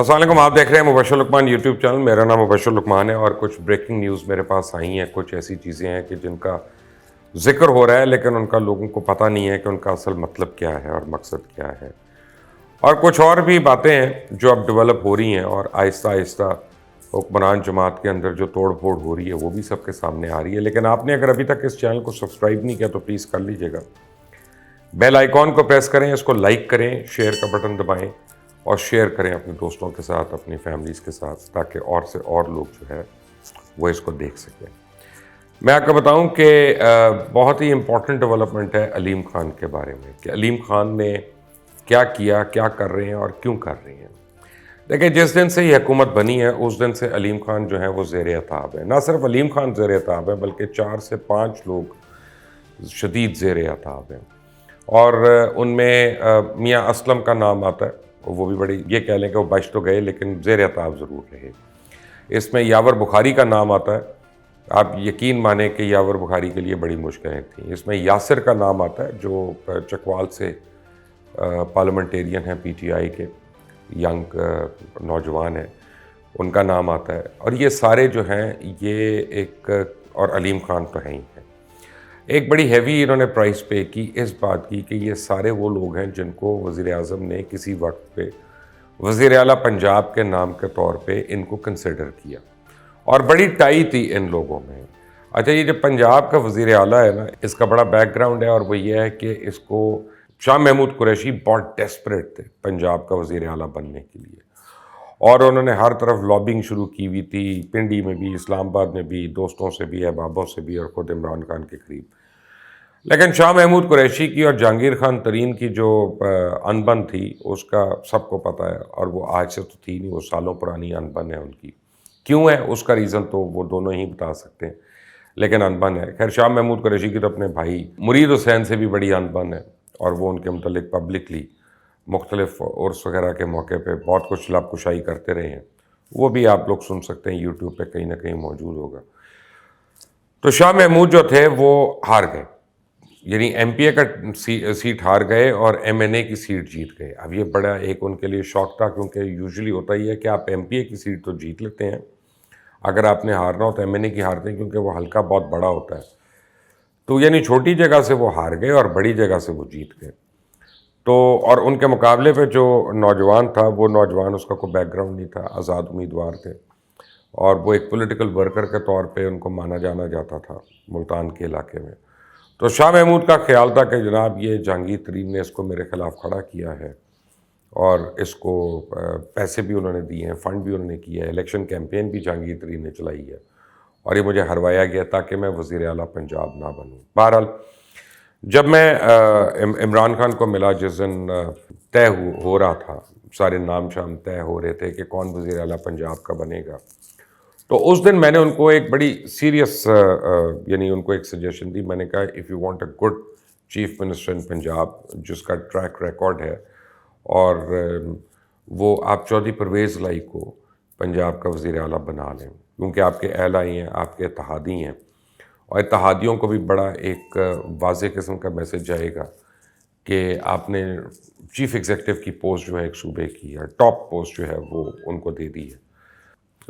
السلام علیکم، آپ دیکھ رہے ہیں مبشر لقمان یوٹیوب چینل. میرا نام مبشر لقمان ہے اور کچھ بریکنگ نیوز میرے پاس آئی ہیں. کچھ ایسی چیزیں ہیں کہ جن کا ذکر ہو رہا ہے لیکن ان کا لوگوں کو پتہ نہیں ہے کہ ان کا اصل مطلب کیا ہے اور مقصد کیا ہے. اور کچھ اور بھی باتیں ہیں جو اب ڈیولپ ہو رہی ہیں اور آہستہ آہستہ حکمران جماعت کے اندر جو توڑ پھوڑ ہو رہی ہے وہ بھی سب کے سامنے آ رہی ہے. لیکن آپ نے اگر ابھی تک اس چینل کو سبسکرائب نہیں کیا تو پلیز کر لیجیے گا. بیل آئیکن کو پریس کریں، اس کو لائک کریں، شیئر کا بٹن دبائیں اور شیئر کریں اپنے دوستوں کے ساتھ، اپنی فیملیز کے ساتھ، تاکہ اور سے اور لوگ جو ہے وہ اس کو دیکھ سکیں. میں آپ کو بتاؤں کہ بہت ہی امپورٹنٹ ڈیولپمنٹ ہے علیم خان کے بارے میں، کہ علیم خان نے کیا کیا، کیا کر رہے ہیں اور کیوں کر رہے ہیں. دیکھیں، جس دن سے یہ حکومت بنی ہے اس دن سے علیم خان جو ہیں وہ زیر اعتاب ہے. نہ صرف علیم خان زیر اعتاب ہے بلکہ 4 سے 5 لوگ شدید زیر اعتاب ہیں. اور ان میں میاں اسلم کا نام آتا ہے. وہ بھی بڑی، یہ کہہ لیں کہ وہ بچ تو گئے لیکن زیر اعتاب ضرور رہے. اس میں یاور بخاری کا نام آتا ہے. آپ یقین مانیں کہ یاور بخاری کے لیے بڑی مشکلیں تھیں. اس میں یاسر کا نام آتا ہے جو چکوال سے پارلیمنٹیرین ہیں، پی ٹی آئی کے ینگ نوجوان ہیں، ان کا نام آتا ہے. اور یہ سارے جو ہیں یہ ایک، اور علیم خان تو ہیں ہی ہیں، ایک بڑی ہیوی انہوں نے پرائز پے کی اس بات کی کہ یہ سارے وہ لوگ ہیں جن کو وزیر اعظم نے کسی وقت پہ وزیر اعلیٰ پنجاب کے نام کے طور پہ ان کو کنسیڈر کیا، اور بڑی ٹائی تھی ان لوگوں میں. اچھا، یہ جو پنجاب کا وزیر اعلیٰ ہے نا، اس کا بڑا بیک گراؤنڈ ہے، اور وہ یہ ہے کہ اس کو شاہ محمود قریشی بہت ڈیسپریٹ تھے پنجاب کا وزیر اعلیٰ بننے کے لیے، اور انہوں نے ہر طرف لابنگ شروع کی ہوئی تھی، پنڈی میں بھی، اسلام آباد میں بھی، دوستوں سے بھی، احبابوں سے بھی، اور خود عمران خان کے قریب. لیکن شاہ محمود قریشی کی اور جہانگیر خان ترین کی جو انبن تھی اس کا سب کو پتہ ہے، اور وہ آج سے تو تھی نہیں، وہ سالوں پرانی انبن ہے ان کی. کیوں ہے اس کا ریزن تو وہ دونوں ہی بتا سکتے ہیں، لیکن انبن ہے. خیر، شاہ محمود قریشی کی تو اپنے بھائی مرید حسین سے بھی بڑی انبن ہے، اور وہ ان کے متعلق پبلکلی مختلف عرس وغیرہ کے موقع پہ بہت کچھ لب کشائی کرتے رہے ہیں. وہ بھی آپ لوگ سن سکتے ہیں، یوٹیوب پہ کہیں نہ کہیں موجود ہوگا. تو شاہ محمود جو تھے وہ ہار گئے، یعنی ایم پی اے کا سیٹ ہار گئے اور ایم این اے کی سیٹ جیت گئے. اب یہ بڑا ایک ان کے لیے شوق تھا، کیونکہ یوزلی ہوتا ہی ہے کہ آپ ایم پی اے کی سیٹ تو جیت لیتے ہیں، اگر آپ نے ہارنا ہو تو ایم این اے کی ہارتے ہیں، کیونکہ وہ حلقہ بہت بڑا ہوتا ہے. تو یعنی چھوٹی جگہ سے وہ ہار گئے اور بڑی جگہ سے وہ جیت گئے. تو اور ان کے مقابلے پہ جو نوجوان تھا، وہ نوجوان، اس کا کوئی بیک گراؤنڈ نہیں تھا، آزاد امیدوار تھے، اور وہ ایک پولیٹیکل ورکر کے طور پہ ان کو مانا جانا جاتا تھا ملتان کے علاقے میں. تو شاہ محمود کا خیال تھا کہ جناب یہ جہانگیر ترین نے اس کو میرے خلاف کھڑا کیا ہے، اور اس کو پیسے بھی انہوں نے دیے ہیں، فنڈ بھی انہوں نے کیا ہے، الیکشن کیمپین بھی جہانگیر ترین نے چلائی ہے، اور یہ مجھے ہروایا گیا تاکہ میں وزیر اعلیٰ پنجاب نہ بنوں. بہرحال جب میں عمران خان کو ملا، جس دن طے ہو رہا تھا، سارے نام شام طے ہو رہے تھے کہ کون وزیر اعلیٰ پنجاب کا بنے گا، تو اس دن میں نے ان کو ایک بڑی سیریس یعنی ان کو ایک سجیشن دی. میں نے کہا if you want a good chief minister ان پنجاب جس کا ٹریک ریکارڈ ہے، اور وہ آپ چودھری پرویز الہی کو پنجاب کا وزیر اعلیٰ بنا لیں، کیونکہ آپ کے اہل ہی ہیں، آپ کے اتحادی ہیں، اور اتحادیوں کو بھی بڑا ایک واضح قسم کا میسج جائے گا کہ آپ نے چیف ایگزیکٹو کی پوسٹ جو ہے ایک صوبے کی ہے، ٹاپ پوسٹ جو ہے وہ ان کو دے دی ہے.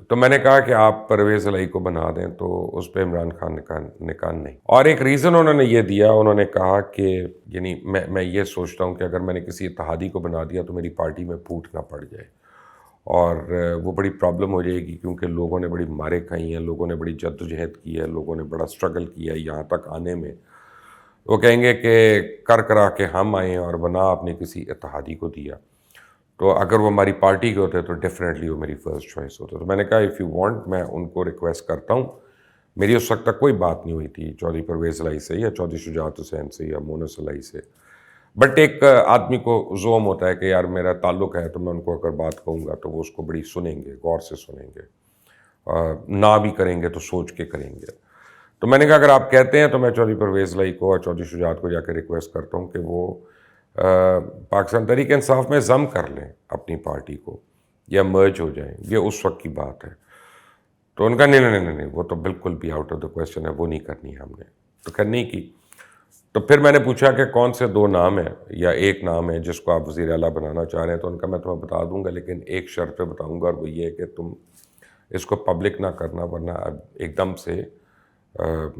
تو میں نے کہا کہ آپ پرویز الہی کو بنا دیں، تو اس پہ عمران خان نے کہا نہیں. اور ایک ریزن انہوں نے یہ دیا، انہوں نے کہا کہ یعنی میں یہ سوچتا ہوں کہ اگر میں نے کسی اتحادی کو بنا دیا تو میری پارٹی میں پھوٹ نہ پڑ جائے، اور وہ بڑی پرابلم ہو جائے گی، کیونکہ لوگوں نے بڑی مارے کھائی ہیں، لوگوں نے بڑی جد و جہد کی ہے، لوگوں نے بڑا سٹرگل کیا ہے یہاں تک آنے میں. وہ کہیں گے کہ کر کرا کے ہم آئے ہیں اور بنا آپ نے کسی اتحادی کو دیا. تو اگر وہ ہماری پارٹی کے ہوتے تو ڈیفینیٹلی وہ میری فرسٹ چوائس ہوتا. تو میں نے کہا اف یو وانٹ، میں ان کو ریکویسٹ کرتا ہوں. میری اس وقت تک کوئی بات نہیں ہوئی تھی چودھری پرویز الہی سے یا چودھری شجاعت حسین سے یا مونس الہی سے، بٹ ایک آدمی کو زوم ہوتا ہے کہ یار میرا تعلق ہے، تو میں ان کو اگر بات کہوں گا تو وہ اس کو بڑی سنیں گے، غور سے سنیں گے، نہ بھی کریں گے تو سوچ کے کریں گے. تو میں نے کہا اگر آپ کہتے ہیں تو میں چودھری پرویز الہی کو اور چودھری شجاعت کو جا کے ریکویسٹ کرتا ہوں کہ وہ پاکستان تحریک انصاف میں ضم کر لیں اپنی پارٹی کو، یا مرج ہو جائیں. یہ اس وقت کی بات ہے. تو ان کا نہیں، وہ تو بالکل بھی آؤٹ آف دا کویسچن ہے، وہ نہیں کرنی ہم نے. تو خیر نہیں کی. تو پھر میں نے پوچھا کہ کون سے 2 نام ہیں یا ایک نام ہے جس کو آپ وزیر اعلیٰ بنانا چاہ رہے ہیں، تو ان کا میں تمہیں بتا دوں گا لیکن ایک شرط پہ بتاؤں گا، اور وہ یہ ہے کہ تم اس کو پبلک نہ کرنا، ورنہ اب ایک دم سے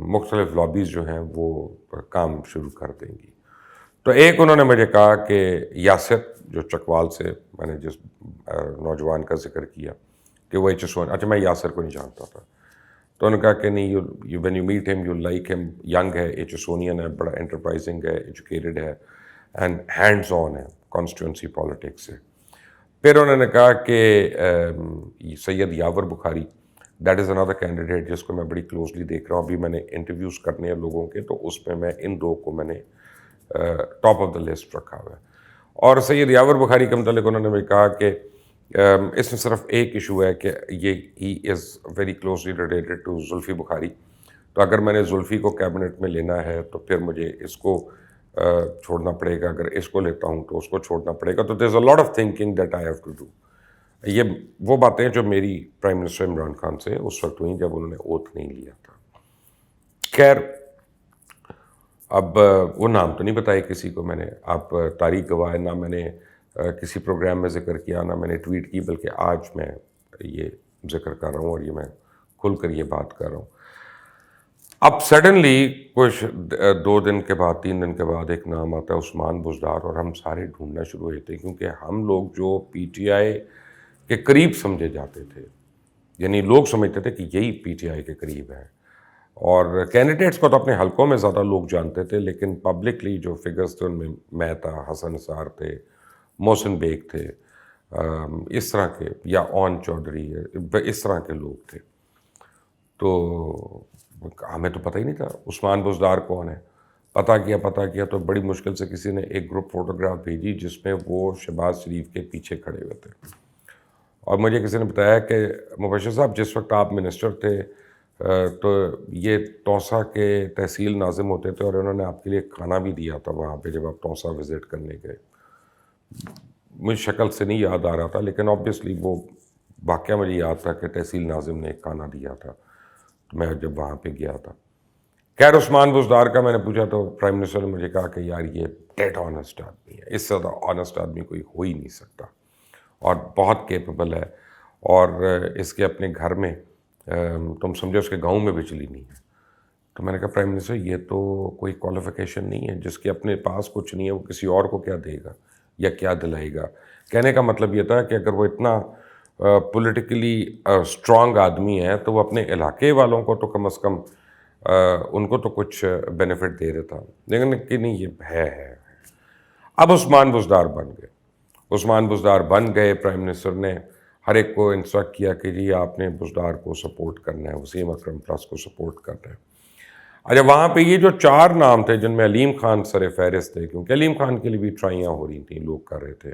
مختلف لابیز جو ہیں وہ کام شروع کر دیں گی۔ تو ایک انہوں نے مجھے کہا کہ یاسر، جو چکوال سے میں نے جس نوجوان کا ذکر کیا کہ وہ HSO، اچھا میں یاسر کو نہیں جانتا تھا، تو انہوں نے کہا کہ نہیں، وین یو میٹ ہم یو لائک ہم، ینگ ہے، HSOنین ہے، بڑا انٹرپرائزنگ ہے، ایجوکیٹڈ ہے، اینڈ ہینڈز آن ہے کانسٹیٹوئنسی پالیٹکس سے۔ پھر انہوں نے کہا کہ سید یاور بخاری، دیٹ از another کینڈیڈیٹ جس کو میں بڑی کلوزلی دیکھ رہا ہوں، ابھی میں نے انٹرویوز کرنے ہیں لوگوں کے، تو اس میں ان 2 کو میں نے ٹاپ آف دا لسٹ رکھا ہوا ہے۔ اور سید یاور بخاری کے متعلق انہوں نے مجھے کہا کہ اس میں صرف ایک ایشو ہے کہ یہ he is very closely related to Zulfi Bukhari, تو اگر میں نے زلفی کو کیبنٹ میں لینا ہے تو پھر مجھے اس کو چھوڑنا پڑے گا، اگر اس کو لیتا ہوں تو اس کو چھوڑنا پڑے گا، تو there is a lot of thinking that I have to do. یہ وہ باتیں جو میری پرائم منسٹر عمران خان سے اس وقت ہوئیں جب انہوں نے اوتھ نہیں لیا تھا۔ خیر، اب وہ نام تو نہیں بتائے کسی کو میں نے، آپ تاریخ گواہ ہے، نہ میں نے کسی پروگرام میں ذکر کیا، نہ میں نے ٹویٹ کی، بلکہ آج میں یہ ذکر کر رہا ہوں اور یہ میں کھل کر یہ بات کر رہا ہوں۔ اب سڈنلی کچھ 2 دن کے بعد 3 دن کے بعد ایک نام آتا ہے عثمان بزدار، اور ہم سارے ڈھونڈنا شروع ہوئے تھے، کیونکہ ہم لوگ جو PTI کے قریب سمجھے جاتے تھے، یعنی لوگ سمجھتے تھے کہ یہی PTI کے قریب ہے، اور کینڈیڈیٹس کو تو اپنے حلقوں میں زیادہ لوگ جانتے تھے، لیکن پبلکلی جو فگرز تھے ان میں تھا، حسن نثار تھے، محسن بیگ تھے، اس طرح کے، یا اون چودھری، اس طرح کے لوگ تھے۔ تو ہمیں تو پتہ ہی نہیں تھا عثمان بزدار کون ہے۔ پتہ کیا تو بڑی مشکل سے کسی نے ایک گروپ فوٹوگراف بھیجی جس میں وہ شہباز شریف کے پیچھے کھڑے ہوئے تھے، اور مجھے کسی نے بتایا کہ مبشر صاحب جس وقت آپ منسٹر تھے تو یہ توسا کے تحصیل ناظم ہوتے تھے، اور انہوں نے آپ کے لیے کھانا بھی دیا تھا وہاں پہ جب آپ توسا وزٹ کرنے گئے۔ مجھے شکل سے نہیں یاد آ رہا تھا، لیکن آبویسلی وہ واقعہ مجھے یاد تھا کہ تحصیل ناظم نے ایک کھانا دیا تھا میں جب وہاں پہ گیا تھا۔ خیر، عثمان بزدار کا میں نے پوچھا تو پرائم منسٹر نے مجھے کہا کہ یار یہ ڈیڈ آنیسٹ آدمی ہے، اس سے زیادہ آنیسٹ آدمی کوئی ہو ہی نہیں سکتا، اور بہت کیپیبل ہے، اور اس کے اپنے گھر میں تم سمجھو اس کے گاؤں میں بجلی نہیں ہے۔ تو میں نے کہا پرائم منسٹر یہ تو کوئی کوالیفیکیشن نہیں ہے، جس کے اپنے پاس کچھ نہیں ہے وہ کسی اور کو کیا دے گا یا کیا دلائے گا۔ کہنے کا مطلب یہ تھا کہ اگر وہ اتنا پولیٹیکلی اسٹرانگ آدمی ہے تو وہ اپنے علاقے والوں کو تو کم از کم ان کو تو کچھ بینیفٹ دے دیتا، لیکن کہ نہیں، یہ ہے۔ اب عثمان بزدار بن گئے، پرائم منسٹر نے ہر ایک کو انسٹرکٹ کیا کہ جی آپ نے بزدار کو سپورٹ کرنا ہے، وسیم اکرم پلس کو سپورٹ کرنا ہے۔ اچھا، وہاں پہ یہ جو 4 نام تھے جن میں علیم خان سر فہرست تھے، کیونکہ علیم خان کے لیے بھی ٹرائیاں ہو رہی تھیں، لوگ کر رہے تھے،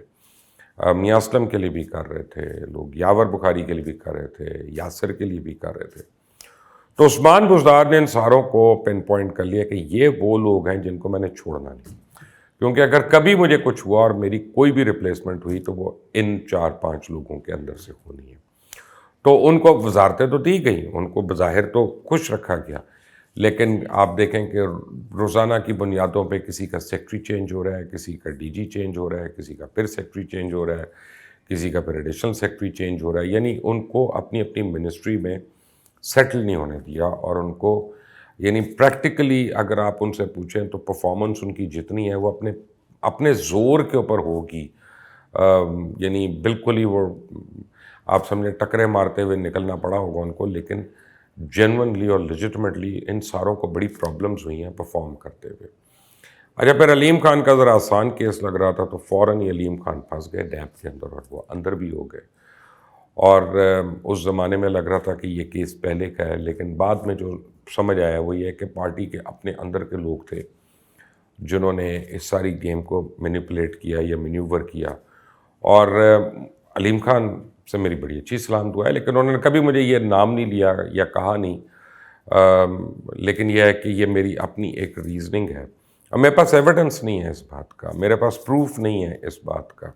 میاں اسلم کے لیے بھی کر رہے تھے لوگ، یاور بخاری کے لیے بھی کر رہے تھے، یاسر کے لیے بھی کر رہے تھے، تو عثمان بزدار نے ان ساروں کو پن پوائنٹ کر لیا کہ یہ وہ لوگ ہیں جن کو میں نے چھوڑنا نہیں، کیونکہ اگر کبھی مجھے کچھ ہوا اور میری کوئی بھی ریپلیسمنٹ ہوئی تو وہ ان 4-5 لوگوں کے اندر سے ہونی ہے۔ تو ان کو وزارتیں تو دی گئیں، ان کو بظاہر تو خوش رکھا گیا، لیکن آپ دیکھیں کہ روزانہ کی بنیادوں پہ کسی کا سیکٹری چینج ہو رہا ہے، کسی کا DG چینج ہو رہا ہے، کسی کا پھر سیکٹری چینج ہو رہا ہے، کسی کا پھر ایڈیشنل سیکٹری چینج ہو رہا ہے، یعنی ان کو اپنی اپنی منسٹری میں سیٹل نہیں ہونے دیا، اور ان کو یعنی پریکٹیکلی اگر آپ ان سے پوچھیں تو پرفارمنس ان کی جتنی ہے وہ اپنے زور کے اوپر ہوگی، یعنی بالکل ہی وہ آپ سمجھیں ٹکرے مارتے ہوئے نکلنا پڑا ہوگا ان کو، لیکن جینونلی اور لیجٹمیٹلی ان ساروں کو بڑی پرابلمز ہوئی ہیں پرفارم کرتے ہوئے۔ اچھا، پھر علیم خان کا ذرا آسان کیس لگ رہا تھا تو فوراً ہی علیم خان پھنس گئے ڈیپ کے اندر، اور وہ اندر بھی ہو گئے، اور اس زمانے میں لگ رہا تھا کہ یہ کیس پہلے کا ہے، لیکن بعد میں جو سمجھ آیا وہ یہ ہے کہ پارٹی کے اپنے اندر کے لوگ تھے جنہوں نے اس ساری گیم کو مینیپولیٹ کیا یا مینیور کیا، اور علیم خان سے میری بڑی اچھی سلام دعا ہے، لیکن انہوں نے کبھی مجھے یہ نام نہیں لیا یا کہا نہیں، لیکن یہ ہے کہ یہ میری اپنی ایک ریزننگ ہے، اب میرے پاس ایویڈنس نہیں ہے اس بات کا، میرے پاس پروف نہیں ہے اس بات کا،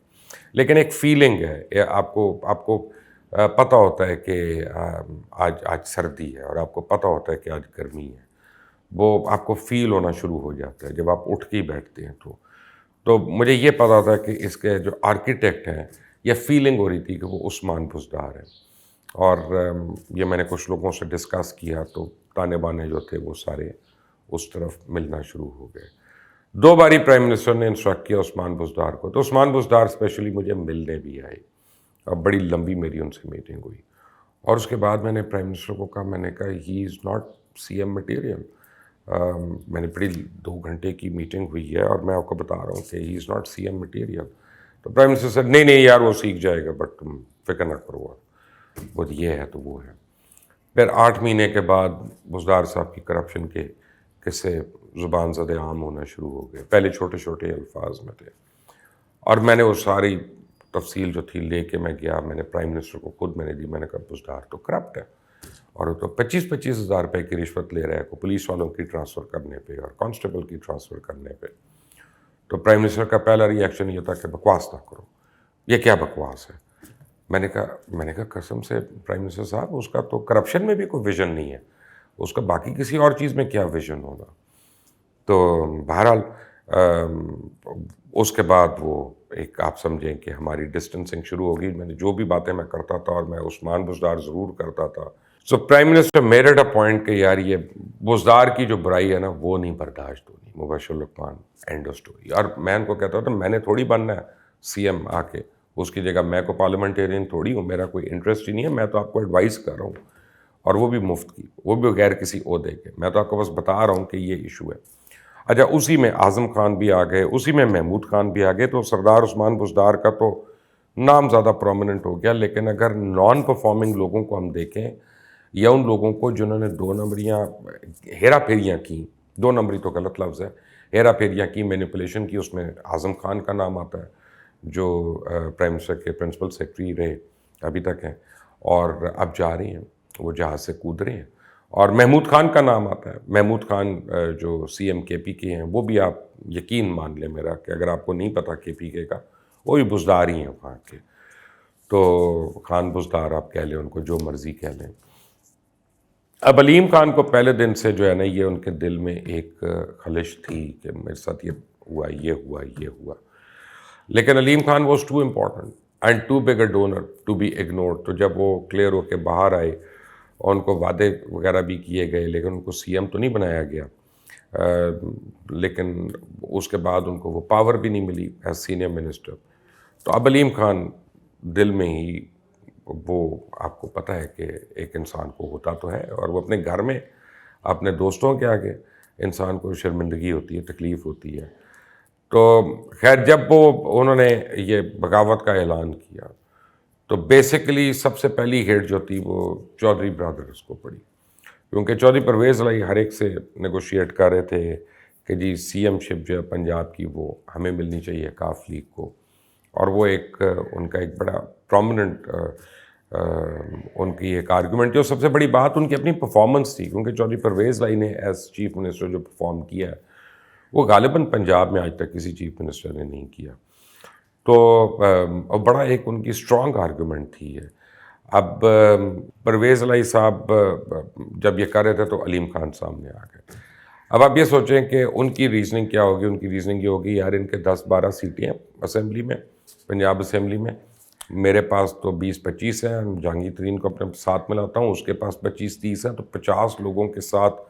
لیکن ایک فیلنگ ہے، آپ کو پتہ ہوتا ہے کہ آج سردی ہے، اور آپ کو پتہ ہوتا ہے کہ آج گرمی ہے، وہ آپ کو فیل ہونا شروع ہو جاتا ہے جب آپ اٹھ کے ہی بیٹھتے ہیں. تو مجھے یہ پتا تھا کہ اس کے جو آرکیٹیکٹ ہیں یہ فیلنگ ہو رہی تھی کہ وہ عثمان بزدار ہیں. اور یہ میں نے کچھ لوگوں سے ڈسکس کیا تو تانے بانے جو تھے وہ سارے اس طرف ملنا شروع ہو گئے. 2 باری پرائم منسٹر نے انسٹرکٹ کیا عثمان بزدار کو, تو عثمان بزدار اسپیشلی مجھے ملنے بھی آئے. اب بڑی لمبی میری ان سے میٹنگ ہوئی, اور اس کے بعد میں نے پرائم منسٹر کو کہا, میں نے کہا he is not C M material. میں نے بڑی 2 گھنٹے کی میٹنگ ہوئی ہے اور میں آپ کو بتا رہا ہوں کہ he is not C M material. تو پرائم منسٹر سے نہیں یار وہ سیکھ جائے گا, بٹ تم فکر نہ کرو, وہ یہ ہے تو وہ ہے. پھر 8 مہینے کے بعد بزدار صاحب کی کرپشن کے قصے زبان زد عام ہونا شروع ہو گئے. پہلے چھوٹے چھوٹے الفاظ میں تھے, اور میں نے وہ ساری تفصیل جو تھی لے کے میں گیا, میں نے پرائم منسٹر کو خود میں نے دی. میں نے کہا بزدار تو کرپٹ ہے, اور وہ تو 25-25 ہزار روپے کی رشوت لے رہا ہے, کو پولیس والوں کی ٹرانسفر کرنے پہ اور کانسٹیبل کی ٹرانسفر کرنے پہ. تو پرائم منسٹر کا پہلا ری ایکشن یہ تھا کہ بکواس نہ کرو, یہ کیا بکواس ہے. میں نے کہا قسم سے پرائم منسٹر صاحب, اس کا تو کرپشن میں بھی کوئی ویژن نہیں ہے, اس کا باقی کسی اور چیز میں کیا ویژن ہوگا. تو بہرحال اس کے بعد وہ ایک آپ سمجھیں کہ ہماری ڈسٹنسنگ شروع ہوگی. میں نے جو بھی باتیں میں کرتا تھا, اور میں عثمان بزدار ضرور کرتا تھا. So prime minister made it a point کہ یار یہ بزدار کی جو برائی ہے نا وہ نہیں برداشت ہونی. مبشر لقمان, اینڈ آف اسٹوری. اور میں ان کو کہتا تھا میں نے تھوڑی بننا ہے سی ایم آ کے, اس کی جگہ میں کو پارلیمنٹیرین تھوڑی ہوں, میرا کوئی انٹرسٹ ہی نہیں ہے. میں تو آپ کو ایڈوائز کر رہا ہوں, اور وہ بھی مفت کی, وہ بھی بغیر کسی عہدے کے. میں تو آپ کو بس بتا رہا ہوں کہ یہ ایشو ہے. اچھا, اسی میں اعظم خان بھی آ گئے, اسی میں محمود خان بھی آ گئے. تو سردار عثمان بزدار کا تو نام زیادہ پرومیننٹ ہو گیا. لیکن اگر نان پرفارمنگ لوگوں کو ہم دیکھیں, یا ان لوگوں کو جنہوں نے 2 نمبریاں ہیرا پھیریاں کیں, 2 نمبری تو غلط لفظ ہے, ہیرا پھیریاں کی, مینیپولیشن کی, اس میں اعظم خان کا نام آتا ہے جو پرائم منسٹر کے پرنسپل سیکرٹری رہے ابھی تک ہیں, اور اب جا رہے ہیں, وہ جہاز سے کود رہے ہیں. اور محمود خان کا نام آتا ہے. محمود خان جو سی ایم کے پی کے ہیں, وہ بھی آپ یقین مان لیں میرا کہ اگر آپ کو نہیں پتا کے پی کے کا, وہ بھی بزدار ہی ہیں وہاں کے. تو خان بزدار آپ کہہ لیں, ان کو جو مرضی کہہ لیں. اب علیم خان کو پہلے دن سے جو ہے نا, یہ ان کے دل میں ایک خلش تھی کہ میرے ساتھ یہ ہوا, یہ ہوا, یہ ہوا. لیکن Aleem Khan was too important and too big a donor to be ignored. تو جب وہ کلیئر ہو کے باہر آئے, اور ان کو وعدے وغیرہ بھی کیے گئے, لیکن ان کو سی ایم تو نہیں بنایا گیا. لیکن اس کے بعد ان کو وہ پاور بھی نہیں ملی ایز سینئر منسٹر. تو اب علیم خان دل میں ہی, وہ آپ کو پتہ ہے کہ ایک انسان کو ہوتا تو ہے, اور وہ اپنے گھر میں اپنے دوستوں کے آگے انسان کو شرمندگی ہوتی ہے, تکلیف ہوتی ہے. تو خیر, جب انہوں نے یہ بغاوت کا اعلان کیا, تو بیسیکلی سب سے پہلی ہیٹ جو تھی وہ چودھری برادرز کو پڑی, کیونکہ چودھری پرویز علائی ہر ایک سے نیگوشیٹ کر رہے تھے کہ جی سی ایم شپ جو ہے پنجاب کی وہ ہمیں ملنی چاہیے کاف لیگ کو. اور وہ ایک ان کا ایک بڑا پرومیننٹ ان کی ایک آرگومنٹ, جو سب سے بڑی بات ان کی اپنی پرفارمنس تھی. کیونکہ چودھری پرویز علائی نے ایز چیف منسٹر جو پرفارم کیا ہے, وہ غالباً پنجاب میں آج تک کسی چیف منسٹر نے نہیں کیا. تو بڑا ایک ان کی اسٹرانگ آرگومنٹ تھی ہے. اب پرویز علائی صاحب جب یہ کر رہے تھے تو علیم خان سامنے آ گئے. اب آپ یہ سوچیں کہ ان کی ریزننگ کیا ہوگی. ان کی ریزننگ یہ ہوگی, یار ان کے 10-12 سیٹیں ہیں اسمبلی میں, پنجاب اسمبلی میں, میرے پاس تو 20-25 ہیں. جہانگیر ترین کو اپنے ساتھ ملاتا ہوں, اس کے پاس 25-30 ہیں. تو 50 لوگوں کے ساتھ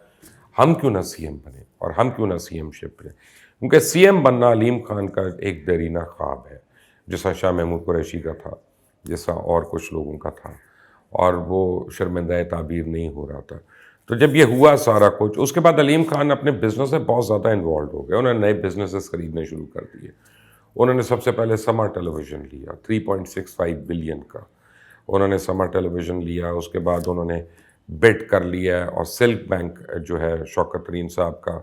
ہم کیوں نہ سی ایم بنیں, اور ہم کیوں نہ سی ایم شپ لیں. کیونکہ سی ایم بننا علیم خان کا ایک دیرینہ خواب ہے, جیسا شاہ محمود قریشی کا تھا, جیسا اور کچھ لوگوں کا تھا, اور وہ شرمندہ تعبیر نہیں ہو رہا تھا. تو جب یہ ہوا سارا کچھ, اس کے بعد علیم خان اپنے بزنس سے بہت زیادہ انوالوڈ ہو گئے. انہوں نے نئے بزنسز خریدنے شروع کر دیے. انہوں نے سب سے پہلے سما ٹیلی ویژن لیا 3.65 بلین کا. انہوں نے سما ٹیلی ویژن لیا. اس کے بعد انہوں نے بٹ کر لیا, اور سلک بینک جو ہے شوکت ترین صاحب کا,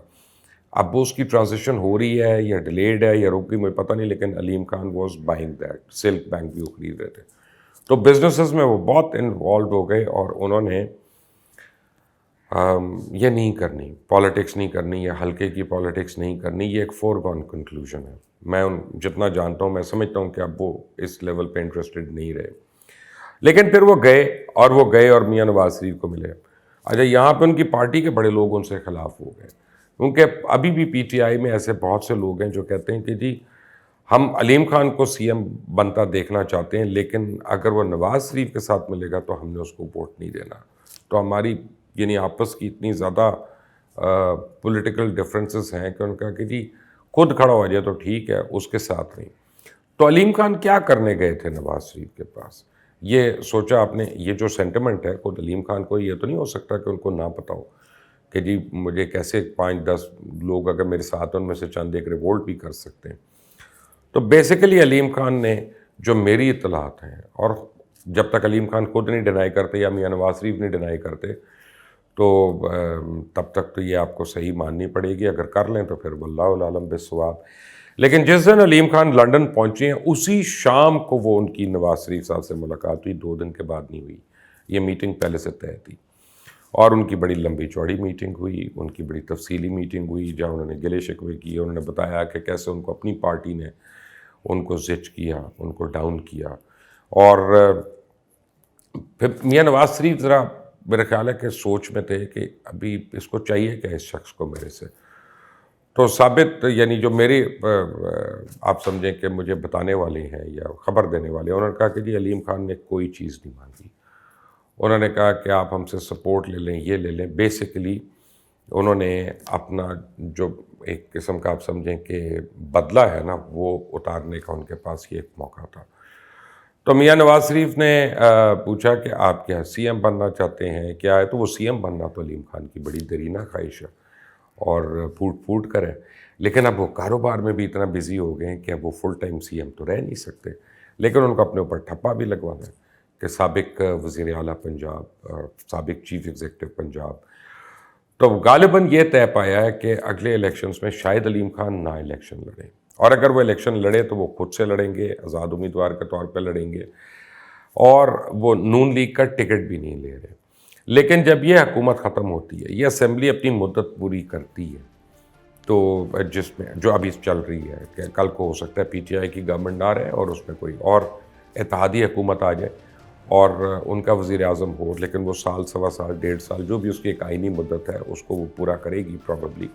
اب اس کی ٹرانزیشن ہو رہی ہے یا ڈیلیڈ ہے یا رک گئی مجھے پتہ نہیں, لیکن Aleem Khan was buying that. Silk Bank بھی وہ خرید رہے تھے. تو بزنسز میں وہ بہت انوالوڈ ہو گئے, اور انہوں نے یہ نہیں کرنی, پالیٹکس نہیں کرنی, یا ہلکے کی پالیٹکس نہیں کرنی. یہ ایک فورگون کنکلوژن ہے. میں جتنا جانتا ہوں, میں سمجھتا ہوں کہ اب وہ اس لیول پہ انٹرسٹڈ نہیں رہے. لیکن پھر وہ گئے, اور میاں نواز شریف کو ملے. اچھا یہاں پہ ان کی پارٹی کے بڑے لوگ ان سے خلاف ہو گئے، کیونکہ ابھی بھی پی ٹی آئی میں ایسے بہت سے لوگ ہیں جو کہتے ہیں کہ جی ہم علیم خان کو سی ایم بنتا دیکھنا چاہتے ہیں، لیکن اگر وہ نواز شریف کے ساتھ ملے گا تو ہم نے اس کو ووٹ نہیں دینا. تو ہماری یعنی آپس کی اتنی زیادہ پولیٹیکل ڈفرینسز ہیں کہ ان کا کہ جی خود کھڑا ہو جائے تو ٹھیک ہے، اس کے ساتھ نہیں. تو علیم خان کیا کرنے گئے تھے نواز شریف کے پاس؟ یہ سوچا آپ نے؟ یہ جو سینٹیمنٹ ہے خود علیم خان کو یہ تو نہیں ہو سکتا کہ ان کو نہ پتہ ہو کہ جی مجھے کیسے 5-10 لوگ اگر میرے ساتھ ان میں سے چند ایک ریوولٹ بھی کر سکتے ہیں. تو بیسیکلی علیم خان نے جو میری اطلاعات ہیں، اور جب تک علیم خان خود نہیں ڈینائی کرتے یا میاں نواز شریف نہیں ڈینائی کرتے تو تب تک تو یہ آپ کو صحیح ماننی پڑے گی. اگر کر لیں تو پھر واللہ العالم بالصواب. لیکن جس دن علیم خان لنڈن پہنچے ہیں اسی شام کو وہ ان کی نواز شریف صاحب سے ملاقات ہوئی، 2 دن کے بعد نہیں ہوئی. یہ میٹنگ پہلے سے طے تھی اور ان کی بڑی لمبی چوڑی میٹنگ ہوئی، ان کی بڑی تفصیلی میٹنگ ہوئی جہاں انہوں نے گلے شکوے کیے، انہوں نے بتایا کہ کیسے ان کو اپنی پارٹی نے ان کو زچ کیا، ان کو ڈاؤن کیا. اور پھر میاں نواز شریف ذرا میرے خیال ہے کہ سوچ میں تھے کہ ابھی اس کو چاہیے کہ اس شخص کو میرے سے. تو ثابت یعنی جو میرے آپ سمجھیں کہ مجھے بتانے والے ہیں یا خبر دینے والے ہیں، انہوں نے کہا کہ جی علیم خان نے کوئی چیز نہیں مانگی. انہوں نے کہا کہ آپ ہم سے سپورٹ لے لیں، یہ لے لیں. بیسیکلی انہوں نے اپنا جو ایک قسم کا آپ سمجھیں کہ بدلہ ہے نا وہ اتارنے کا ان کے پاس یہ ایک موقع تھا. تو میاں نواز شریف نے پوچھا کہ آپ کیا سی ایم بننا چاہتے ہیں کیا ہے؟ تو وہ سی ایم بننا تو علیم خان کی بڑی دیرینہ خواہش ہے اور پھوٹ کر ہے، لیکن اب وہ کاروبار میں بھی اتنا بزی ہو گئے ہیں کہ اب وہ فل ٹائم سی ایم تو رہ نہیں سکتے. لیکن ان کو اپنے اوپر ٹھپا بھی لگوانا ہے کہ سابق وزیر اعلیٰ پنجاب اور سابق چیف ایگزیکٹو پنجاب. تو غالباً یہ طے پایا ہے کہ اگلے الیکشنز میں شاید علیم خان نہ الیکشن لڑیں، اور اگر وہ الیکشن لڑے تو وہ خود سے لڑیں گے، آزاد امیدوار کے طور پہ لڑیں گے، اور وہ نون لیگ کا ٹکٹ بھی نہیں لے رہے. لیکن جب یہ حکومت ختم ہوتی ہے، یہ اسمبلی اپنی مدت پوری کرتی ہے، تو جس میں جو ابھی چل رہی ہے کہ کل کو ہو سکتا ہے پی ٹی آئی کی گورنمنٹ نہ رہے اور اس میں کوئی اور اتحادی حکومت آ جائے اور ان کا وزیر اعظم ہو، لیکن وہ سال، 1.25 سال، 1.5 سال جو بھی اس کی ایک آئینی مدت ہے اس کو وہ پورا کرے گی پروبیبلی.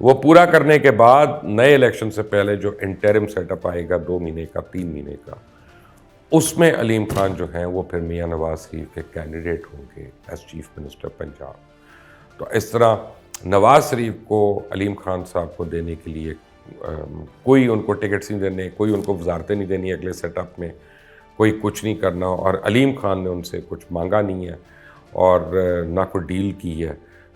وہ پورا کرنے کے بعد نئے الیکشن سے پہلے جو انٹرم سیٹ اپ آئے گا 2 مہینے کا، 3 مہینے کا، اس میں علیم خان جو ہیں وہ پھر میاں نواز شریف کے کینڈیڈیٹ ہوں گے ایز چیف منسٹر پنجاب. تو اس طرح نواز شریف کو علیم خان صاحب کو دینے کے لیے کوئی ان کو ٹکٹس نہیں دینے، کوئی ان کو وزارتیں نہیں دینی اگلے سیٹ اپ میں، کوئی کچھ نہیں کرنا، اور علیم خان نے ان سے کچھ مانگا نہیں ہے اور نہ کوئی ڈیل کی ہے.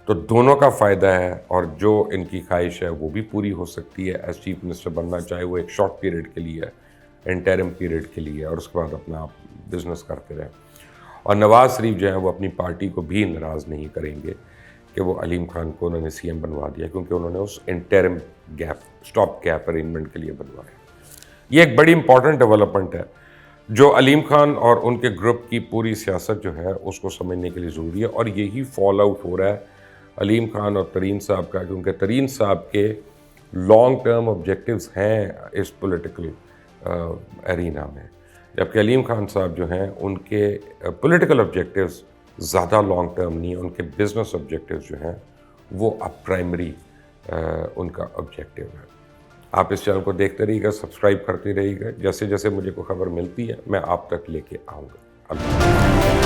تو دونوں کا فائدہ ہے، اور جو ان کی خواہش ہے وہ بھی پوری ہو سکتی ہے ایز چیف منسٹر بننا، چاہے وہ ایک شارٹ پیریڈ کے لیے ہے، انٹرم پیریڈ کے لیے، اور اس کے بعد اپنا آپ بزنس کرتے رہیں. اور نواز شریف جو ہیں وہ اپنی پارٹی کو بھی ناراض نہیں کریں گے کہ وہ علیم خان کو انہوں نے سی ایم بنوا دیا، کیونکہ انہوں نے اس interim gap, stop gap arrangement کے لیے بنوایا. یہ ایک بڑی امپورٹنٹ ڈیولپمنٹ ہے جو علیم خان اور ان کے گروپ کی پوری سیاست جو ہے اس کو سمجھنے کے لیے ضروری ہے. اور یہی فال آؤٹ ہو رہا ہے علیم خان اور ترین صاحب کا، کیونکہ ترین صاحب کے لانگ ٹرم آبجیکٹیوز ہیں اس پولیٹیکل ارینا میں، جبکہ علیم خان صاحب جو ہیں ان کے پولیٹیکل آبجیکٹیوز زیادہ لانگ ٹرم نہیں ہیں، ان کے بزنس آبجیکٹیوز جو ہیں وہ اب پرائمری ان کا آبجیکٹیو ہے. آپ اس چینل کو دیکھتے رہیے گا، سبسکرائب کرتے رہیے گا، جیسے جیسے مجھے کوئی خبر ملتی ہے میں آپ تک لے کے آؤں گا. اللہ